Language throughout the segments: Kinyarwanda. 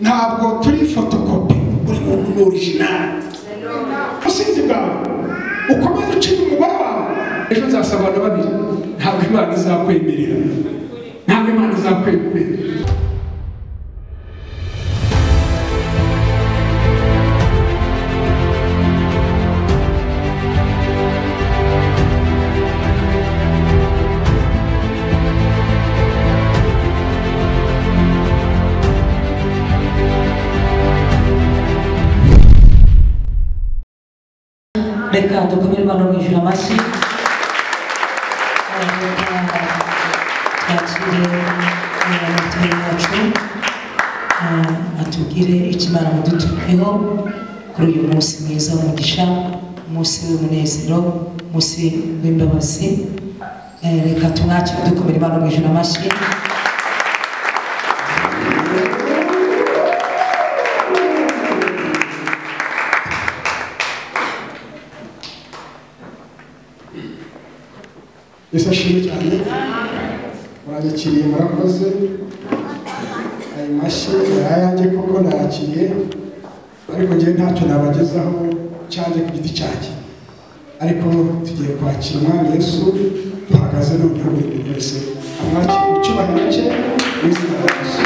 ntabwo turi photocopy buri muntu ni original usinzi bwawe ukomeze uciye umugore wawe ejo nzasabana babiri ntabwo Imana izakwemerera ntabwo Imana izakwemerera Reka dukomere Imana mu ijuru amashyi twakire umuyobozi wacu atubwire icyo Imana yadutumyeho kuri uyu munsi mwiza w'umugisha, umunsi w'umunezero, umunsi w'imbabazi. Reka tumwakire dukomere Imana mu ijuru amashyi. Yesu ashimwe cyane muranyakiriye murakoze ayo mashyi yayanjye koko nakiriye ariko ngiye ntacyo nabagezaho cyanjye ku giti cyanjye ariko tugiye kwakira Umwami Yesu duhagaze noneho buri muntu wese amwakira mu cyubahiro cye mu izina rya Yesu.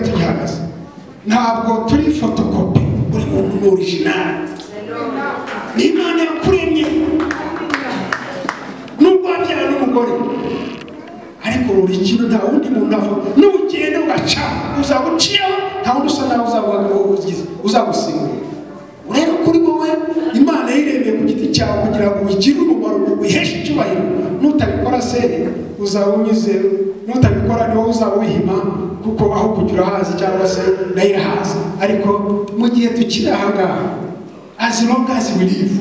Tugihagaze ntabwo turi photocopy buri muntu ni original ni Imana yakuremye nubwo wabyara n'umugore ariko urugero nta wundi muntu ava n'ugenda ugaca uzaguciyeho nta wundi usa nawe uzagusimbura. Rero kuri wowe Imana yiremeye ku giti cyawe kugira ngo ugire umumaro wiheshe icyubahiro, nutabikora se uzaba unyuze, nutabikora niwo uzaba wihima kuko aho kugira hazi cyangwa se nayo irahazi. Ariko mu gihe tukiri aha ngaha, as long as we live,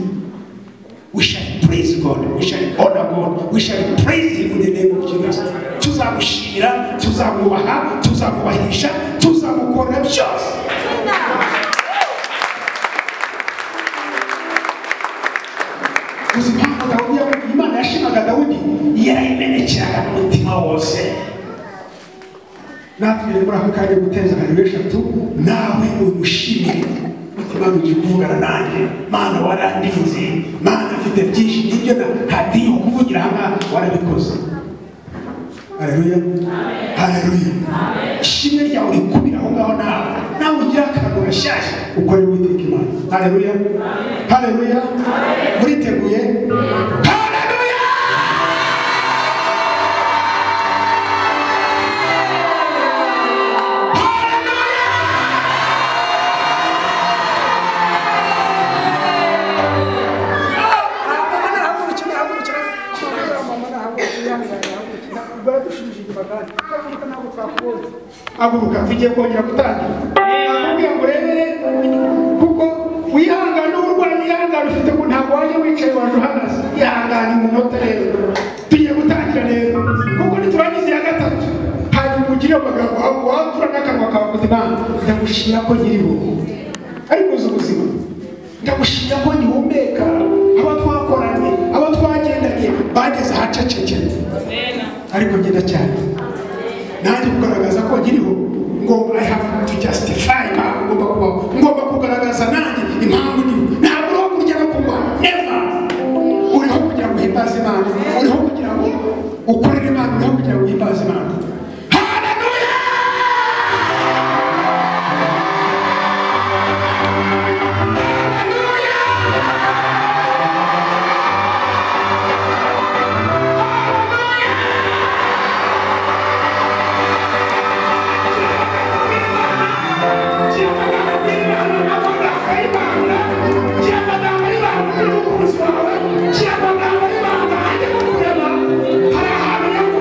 we shall praise God, we shall honor God, we shall praise Him in the name of Jesus. Tuzamushimira, tuzamubaha, tuzamubahisha, tuzamukorera byose. Uzimana Dawudi, Imana yashimaga Dawudi yarayimenekeraga mu mutima wose. Natwe muri aka kanya guteza hariwe eshatu nawe umushimire mutima ugiye kuvugana nanjye, Mana warandinze, Mana mfite byinshi n'ibyo ntatiye kuvugira aha warabikoze. Haleluya, haleluya. Ishimwe ryawe rikubira aho ngaho nawe ugira akantu gashyashya ukore Uwiteka Imana. Haleluya, haleluya. Muriteguye? Haleluya. Aguruka tugiye kongera gutangira. Nakubwiye ngo urebere kuko wihangane urwaye, yihangane ufite ngo ntabwo waje wicaye waje uhagaze, yihangane mu munota rero. Tugiye gutangira rero kuko niturangiza iya gatatu hanyuma ugire amagambo watura n'akanwa kawe ngo Imana ndagushimira ko nkiriho ariko uzi ubuzima, ndagushimira ko ngihumeka, abo twakoranye, abo twagendanye bageze ahacecekera ariko ngenda cyane nanjye kugaragaza ko nkiriho ngo I have to justify ngomba kugaragaza nanjye impamvu ndiho. Ntabwo uriho kurya no kunywa, never. Uriho kugira ngo uhimbaze Imana, uriho kugira ngo ukorere Imana, uriho kugira ngo uhimbaze Imana. Hari ahantu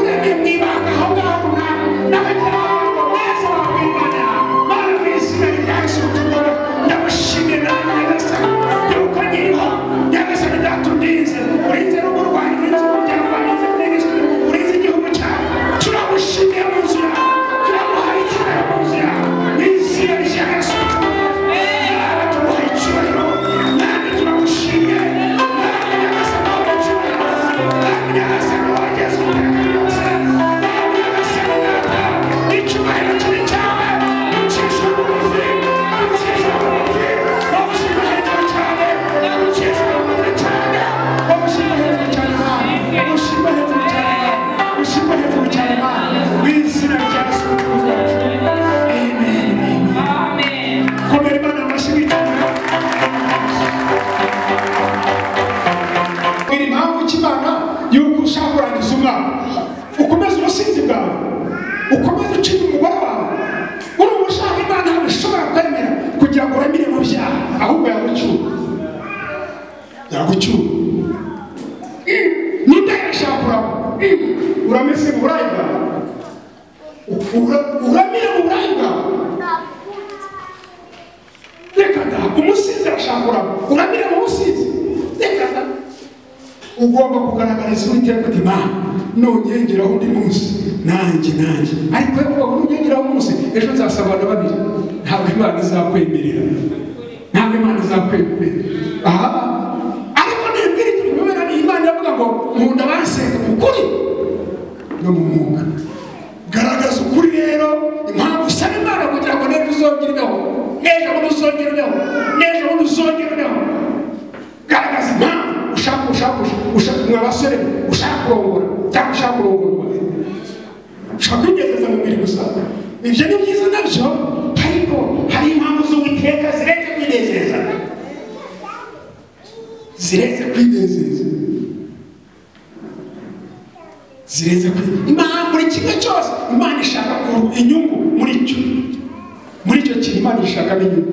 Imana yuko ushaka kurangiza umwana ukomeza ubusinzi bwawe ukomeza ucinya umugore wawe uri ushaka Imana ntabwo ishobora kwemera kugira ngo uramire mu byaha ahubwo yagucyura ninde yashaka kuraba urameze mu burayi bwawe uramire mu burayi bwawe reka da umusinzi arashaka kuraba uramire mu businzi reka da ugomba kugaragariza Uwiteka uti Mana nongeraho undi munsi nanjye ariko rero nongeraho umunsi ejo nzasabana babiri ntabwo Imana izakwemerera aha ariko nibwira ibintu bibera Imana yavuga ngo nkunda basenga mu kuri no mu mwuka garagaza ukuri rero impamvu usaba Imana kugira ngo n'ejo uzongereho garagaza impamvu ushaka mwabasore ushaka kurongora cyangwa ushaka kurongorwa ushaka kwigezeza mu mbere gusa ibyo ni byiza nabyo ariko hari impamvu z'Uwiteka ziretse kwinezeza Imana buri kimwe cyose Imana ishaka inyungu muri icyo kintu Imana ishakamo inyungu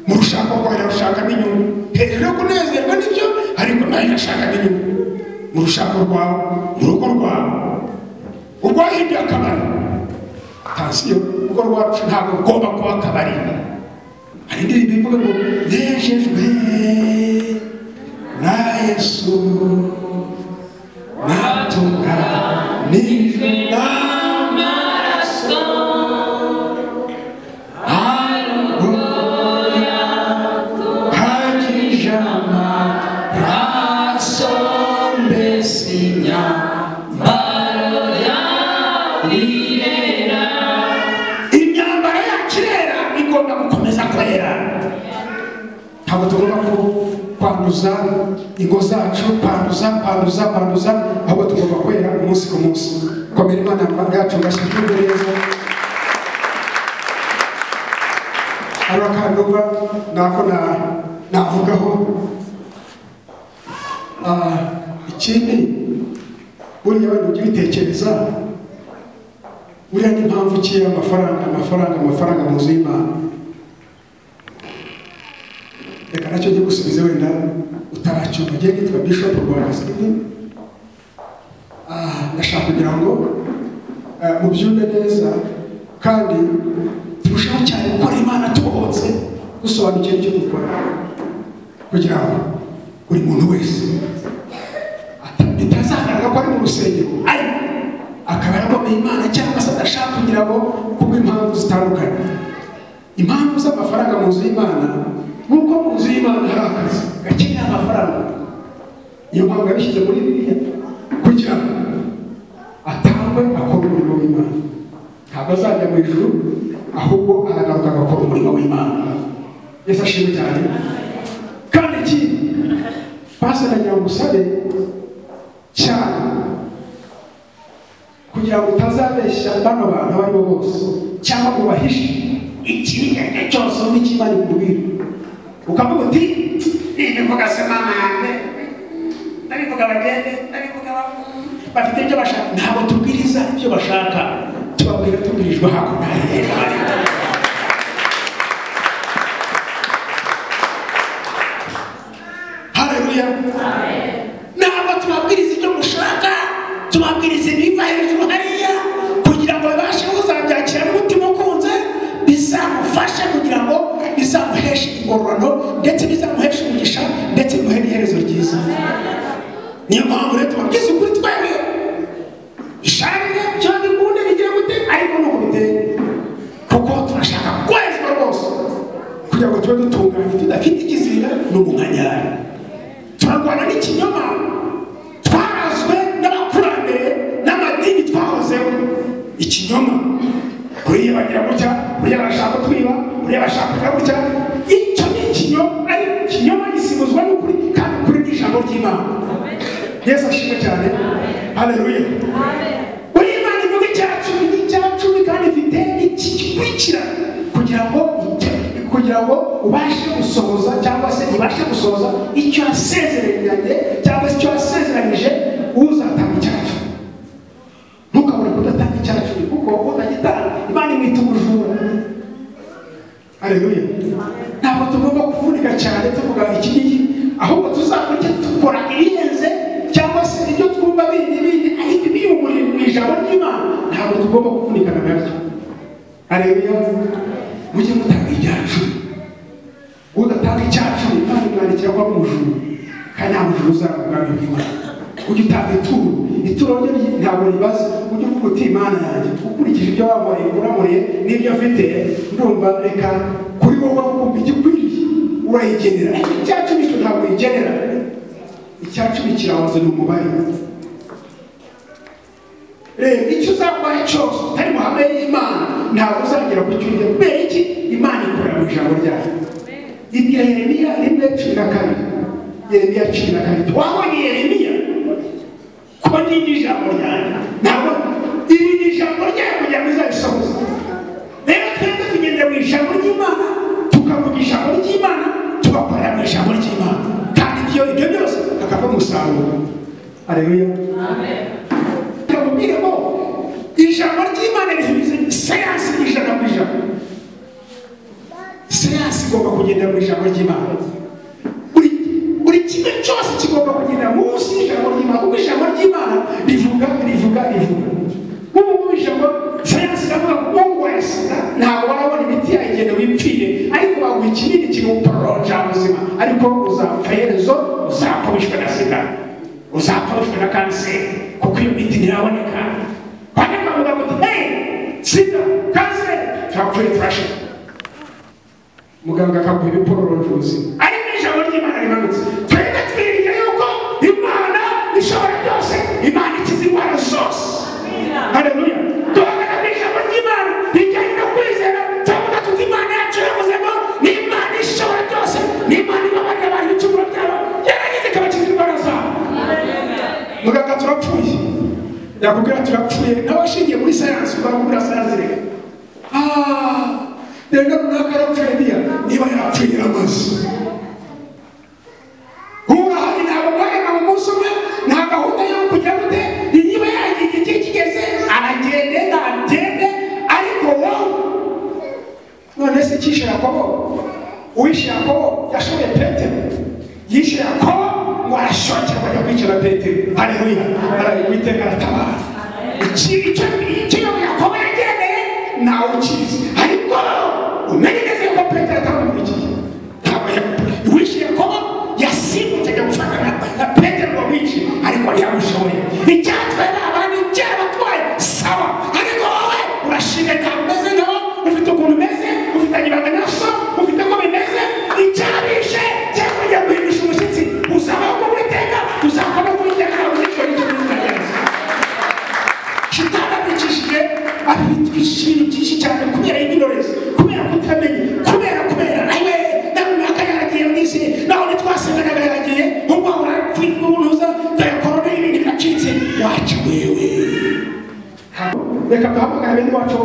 mu rushaka rwawe rushakamo inyungu hejuru yo kunezerwa n'ibyo ariko nayo irashakamo inyungu mu rushaka rwawe mu rugo rwawe urwahinduye akabari atansiyo urugo rwacu ntabwo rugomba kuba akabari hari indirimbo ivuga ngo nejejwe na Yesu natunganijwe n'amaraso arugoya hagije amaraso mbese imyambaro yarirera imyambaro yacu irera igomba gukomeza kwera ntabwo tugomba kwanduza ingo zacu kwanduza ahubwo tugomba kwera umunsi ku munsi komera Imana yacu ngashyirwe neza hari akanduba nako navugaho ikindi buriya wenda ujya ubitekereza buriya n'impamvu ki amafaranga mu nzu y'Imana reka nacyo njye gusubiza wenda utaracyumva ngiye nitwa Bishop Rwagasini ndashaka kugira ngo mubyumve neza kandi turushaho cyane gukora Imana tubohotse dusobanukira icyo dukora kugira ngo buri muntu wese bitazagaragara ko ari mu rusengero ariko akaba yaragomeye Imana cyangwa se adashaka kugira ngo kubw'impamvu zitandukanye impamvu z'amafaranga mu nzu y'Imana nuko mu nzu y'Imana hari akazi gakeneye amafaranga niyo mpamvu yabishyize muri Bibiliya kugira ngo atangwe akora umurimo w'Imana ntabwo azajya mu ijuru ahubwo aragaruka agakora umurimo w'Imana Yesu ashimwe cyane kandi ikindi pastor nagira ngo usabe cyane kugira ngo utazabeshya bano bantu abo ari bo bose cyangwa ngo bahishe ikintu cyose n'ikimana ikubwira ukavuga uti ibivuga se mama yanjye ndabivuga bagende ndabivuga bafite ibyo bashaka ntabwo tubwiriza ibyo bashaka tubabwira tubwirijwe hakurya haleluya ntabwo tubabwiriza ibyo mushaka tubabwiriza ibiva hejuru hariya kugira ngo babashe kuzabyakira n'umutima ukunze bizamufashe kugira ngo bizamuheshe ingororano ndetse bizamuheshe umugisha ndetse bimuhe n'iherezo ryiza niyo mpamvu rero tubabwiza ukuri twebwe isharire cyangwa ikunde bigira gute ariko nuko biteye kuko turashaka kwezwa rwose kugira ngo tube dutunganye tudafite ikizira n'umunkanyari turarwana n'ikinyoma twarazwe n'abakurambere n'amadini twahozeho ikinyoma kuriya bagira gutya kuriya barashaka kutwiba kuriya bashaka kugira gutya icyo ni ikinyoma ari ikinyoma gisimuzwa n'ukuri kandi ukuri n'ijambo ry'Imana Yesu ashimwe cyane haleluya buri Imana ivuga icyacu kandi ifite iki gikurikira kugira ngo kugira ngo ubashe gusohoza cyangwa se ibashe gusohoza icyo yasezeranye cyangwa se icyo yasezeranyije uzatanga icyacu. Ntukabure kudatanga icyacu kuko utagitanga Imana imwita ubujura. Haleluya. Ntabwo tugomba kuvunika cyane tuvuga iki ngiki, ahubwo tuzakurikira dukora ibirenze cyangwa se ibyo twumva bindi ariko ibiri mu ijambo ry'Imana ntabwo tugomba kuvunikana nabyo. Haleluya. Mujye mutanga icyacu. Udatanga icyacu Imana imwandikira ko ari umujura, kandi nta mujura uzabwami bw'Imana. Ujye utanga ituro rye ntabwo ribaza. Ujye uvuga uti Imana yanjye ukurikije ibyo wamuriye uramuriye n'ibyo afite, ndumva reka kuri wowe wumva igikwiriye urayigenera. Icyacu nicyo ntabwo yigenera. Icyacu kirabaza ni umubare. Icyo uzakora cyose utari mu hamwe y'Imana ntabwo uzagera ku cyo ugiye. Kubera iki? Imana ikorera mu ijambo ryayo. Ibya Yeremiya 1:12. Yeremiya 12. Wabonye Yeremiya ko ni ijambo ryayo. Ntabwo iri ni ijambo ryayo kugira ngo izabisohoze. Rero twebwe tugenda mu ijambo ry'Imana, tukavuga ijambo ry'Imana, tugakorera mu ijambo ry'Imana, kandi ibyo byose hakava umusaruro. Haleluya. Amen. Kabubiremo ijambo ry'Imana rihibize sayansi ijana ku ijana. Sayansi igomba kugenda mu ijambo ry'Imana. Buri kimwe cyose kigomba kugenda munsi y'ijambo ry'Imana, kuko ijambo ry'Imana rivuga. Nk'ubu ijambo sayansi iravuga ngo Mungu wa sida ntabwo barabona imiti yayigenda wipfire, ariko baguha ikinini kiguporonja ubuzima, ariko uzapfa iherezo, uzapfa wishwe na sida, uzapfa wishwe na kanseri, kuko iyo miti ntiraboneka. Bajya bavuga ngo sida, kanseri, turapfuye turashira. Muganga akaguha ibiporonja ubuzima, ariko ijambo ry'Imana rimanutse. Twebwe twirinda yuko Imana ishobora byose, Imana ikiza indwara zose. Haleluya. Duhagana mu ijambo ry'Imana rijyanye no kwizera, tuvuga tuti Imana yacu yavuze ngo ni Imana ishobora byose, ni Imana ibabarira abantu ibicumuro byabo, yaragize ikabakiza indwara zabo. Muganga turapfuye, yakubwira turapfuye, nawe ashingiye muri sayansi, ukamubwira sayansi reka reka runaka arapfuye niba yarapfuye yaramaze. Urahari ntabwo mwarema mu munsi umwe, nta gahunda yo kujya gute, niba yagiye igihe kigeze aragende ntagende, ariko wowe none se kishe Yakobo, uwishe Yakobo yashoboye Petero, yishe Yakobo ngo arashokera bajya kwicara Petero. Haleluya. Uwiteka aratabara. Icyo Yakobo yagendeye nawe ukizi, ariko umenye neza yuko Petero atamukurikiye. Uwishe Yakobo yasimbutse ajya gufata na Petero ngo wice, ariko ntiyamushoboye. Icyatwaye abandi cyarabatwaye sawa, ariko wowe urashinga ntabwo umeze nabo, ufite ukuntu umeze, ufitanye ibanga na so, ufite ko bimeze. Icyabishe cyangwa ujya guhindisha umushyitsi, uzabaho kubiteka, uzakora kubiteka nawe uzikora icyo bizagereza. Shitani abicishije afite ibintu byinshi cyane kubera ignorance, kubera kutamenya, kubera nawe namwaka yaragiye mwisi, naho nitwasenganaga yaragiye, ubwo urapfuye ubunuza dore korona y'ibindi biracitse. Wacha wewe. Reka duhamagara bene wacu bo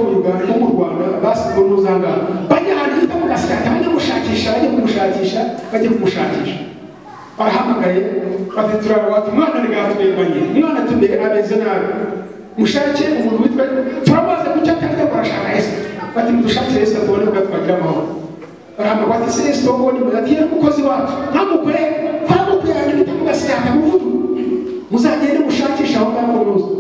mu Rwanda basigaye n'uzanga bajya ahantu hita mu Gasyata, bajya kumushakisha. Barahamagaye bati turabata umwana ntigatubembanye, umwana tumbere ameze nabi, mushake umuntu witwa turamaze gucya kandi barashaka Yesu. Bati mudushakire Yesu tubone ko twagira amahoro. Barahamagara bati se Yesu tubone ati yari umukozi wacu, ntamukwe yanjye bita mu Gasyata muvudu, muzagende mushakisha aho ngaho muzi.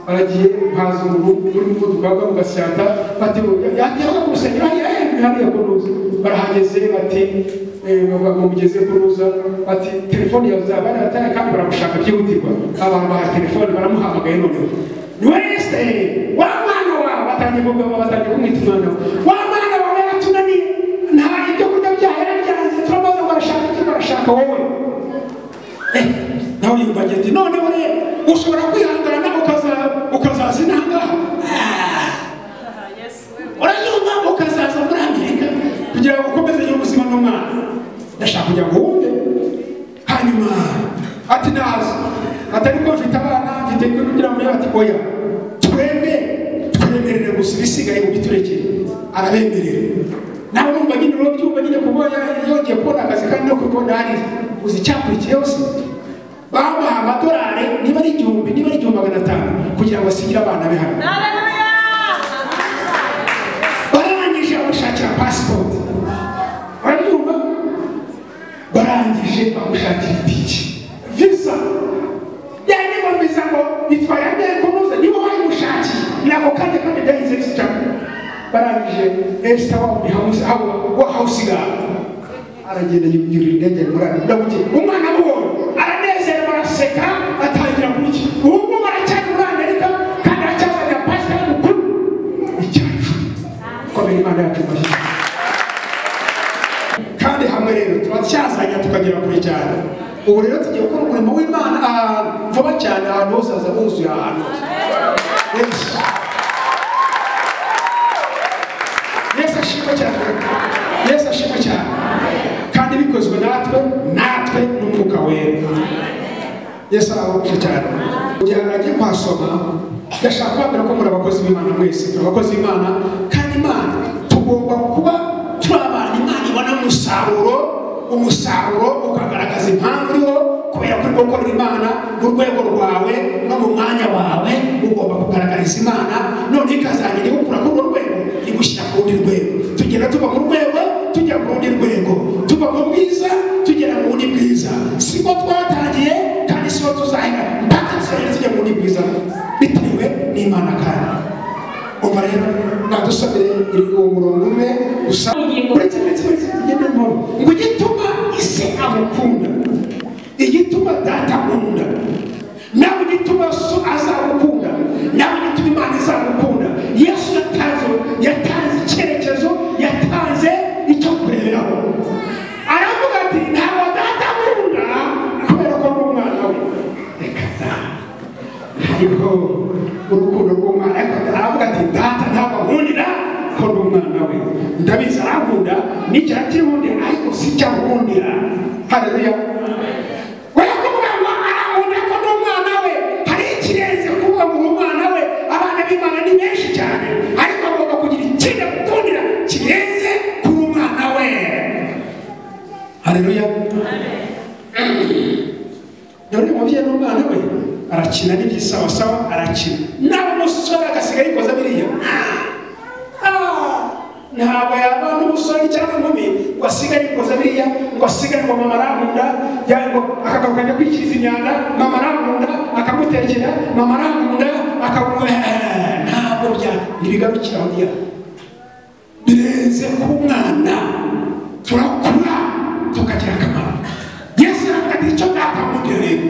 Baragiye haza umuntu uri muvuduka mu Gasyata, bati yatera ku rusengero hariya kuruza. Barahageze bati mugeze kuruza, bati telefone yawe zabari atari kandi baramushaka byihutirwa. Abantu baha telefone baramuhamagaye noneho. Wese wa mwana wawe batangiye kumwita umwana wa mwana wawe yatunaniye, nta ibyo kurya byawe yarabyanze, turamaze barashaka wowe. Nawe yumva ati noneho rero ushobora kwihangana ukazaza inangaha. Uranyumva ukazaza muri Amerika kugira ngo ukomeze ubuzima n'umwana. Ndashaka kugira ngo wumve. Hanyuma ati naza atari ko mfite abana, mfite kugira ngo ati oya twemerere gusa ibisigaye mu biturekere. Arabemerera nawe numva nyine ubyumva nyine kubona yongeye kubona akazi kandi no kubona hari uzi icyakurikiye hose bamuha amadolari niba ari 1,000 niba ari 500 kugira ngo asigire abana be hano barangije bamushakira passport barabyumva barangije bamushakira itike visa yani ngo visa ngo bitwara mbere kunoza niba wayimushakiye nako kandi ndahize cyane barangije esta wa bihamuze wa hausiga aragenda yuri ndege murana ndabuke umwana wo aranezera baraseka atangira kuriki ubu baracyari muri Amerika kandi acyazanya pastor mukuru icyacu komera Imana yacu kandi hamwe rero turacyazanya tukagera kure cyane ubu rero tugiye gukora umurimo w'Imana vuba cyane ahantu hose haza buzuye ahantu Yesu ashimwe cyane kandi bikozwe natwe n'umwuka wera Yesu arabafasha cyane kugira ngo ajye kwasoma ndashaka kubabwira ko muri abakozi b'Imana mwese turi abakozi b'Imana kandi Imana tugomba kuba turi abantu Imana ibona umusaruro ukagaragaza impamvu uriho kubera ko uri gukorera Imana mu rwego rwawe no mu mwanya wawe ugomba kugaragariza Imana none ikazanira igukura kuri urwo rwego igushyira ku rundi rwego tugenda tuva mu rwego tujya ku rundi rwego tuva mu bwiza tugera mu bundi bwiza siko twatangiye kandi siko tuzahera mpaka tujya mu bundi bwiza bitewe n'Imana kandi umva rero nadusabire uwo murongo umwe gusa uretse tugendemo ngo igituma ise amukunda igituma data akunda nawe igituma so azagukunda nawe igituma Imana izagukunda Yesu yatanze icyerekezo yatanze icyo kureberaho aravuga ati ntabwo data akunda kubera ko ari umwana we reka da hariho urukundo rw'umwana aravuga ati data ntabwo ankundira ko ari umwana we ndabizi arankunda n'icyara cy'ubundi ariko si icyo ankundira haleluya Imana ni menshi cyane ariko agomba kugira ikindi gukundira kirenze kuri umwana we haleluya none umubyeyi n'umwana we arakina n'ibyisawasawa arakina nawe umusore agasigaye yikoza biriya ntabwo yaba n'umusore cyangwa inkumi ngo asigare yikoza biriya ngo asigare ngo mama arankunda ngo akagaruka ajya kwikiriza imyanda mama arankunda akamutekera mama arankunda ntabwo ntibigarukira aho njya birenze ku mwana turakura tukagira akamaro Yesu aravuga ati icyo data nkundira rero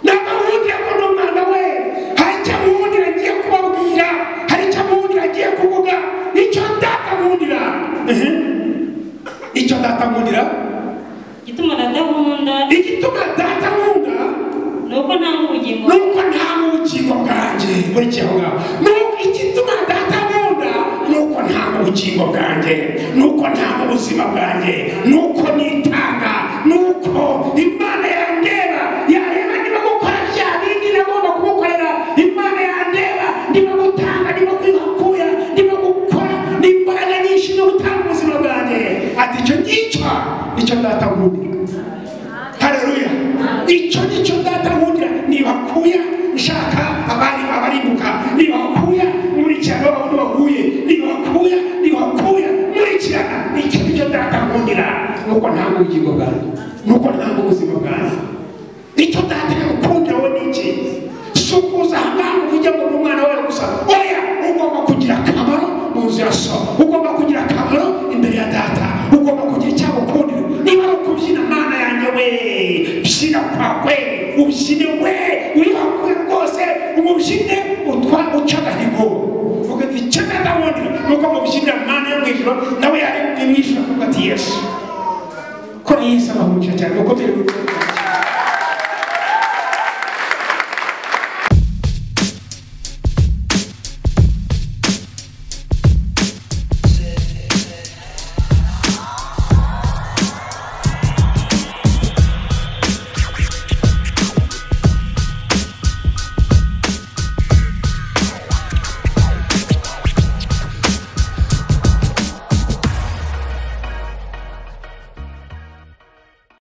ntabwo nkundira ko n'umwana we hari icyo nkundira agiye kubabwira hari icyo nkundira agiye kuvuga icyo data nkundira icyo data nkundira igituma data nkunda nuko nta ubugingo bwanjye muri kiyaga nuko igituma data nkunda nuko nta ubugingo bwanjye nuko nta ubuzima bwanjye nuko nitanga nuko Imana yandeba yareba niba gukora bya bindi nagomba kumukorera Imana yandeba niba gutanga niba kwihakuya niba gukora n'imbaraga nyinshi no gutanga ubuzima bwanjye ati icyo ngicyo nicyo data nkunda haleluya icyo data nkundira niba kuya nshaka abarimbuka niba kuya muri cyane abantu baguye niba kuya muri cyane icyo data nkundira nuko nta ubugingo bwanjye nuko nta ubuzima bwanjye icyo data yakundira we niki sukuza hangana ujya mu mwana wawe gusa oya ugomba kugira akamaro mu nzu ya so ugomba kugira akamaro imbere ya data ugomba kugira icyagukundira niba ari ukubyina Mana yanjye we byina kwawe ubyine we wihakuye rwose umubyine uca agahigo uvuga ati icyo data nkundira nuko mubyinira Mana yo mu ijuru nawe yari mu ijuru avuga ati Yesu ko Yesu abamuca cyane uko biri